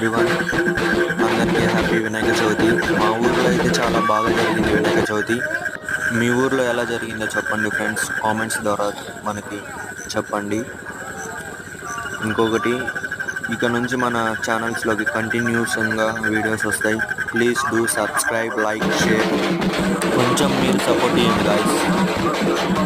Everyone, అందరికీ happy Vinayaka Chavithi. మా ఊర్లో అయితే చాలా బాగా జరిగింది వినాయక చవితి. మీ ఊర్లో ఎలా జరిగిందో చెప్పండి ఫ్రెండ్స్, కామెంట్స్ ద్వారా మనకి చెప్పండి. ఇంకొకటి, ఇక నుంచి మన ఛానల్స్లోకి కంటిన్యూస్గా వీడియోస్ వస్తాయి. Please do subscribe, like, share. కొంచెం మీరు సపోర్ట్ చేయండి గాయ్స్.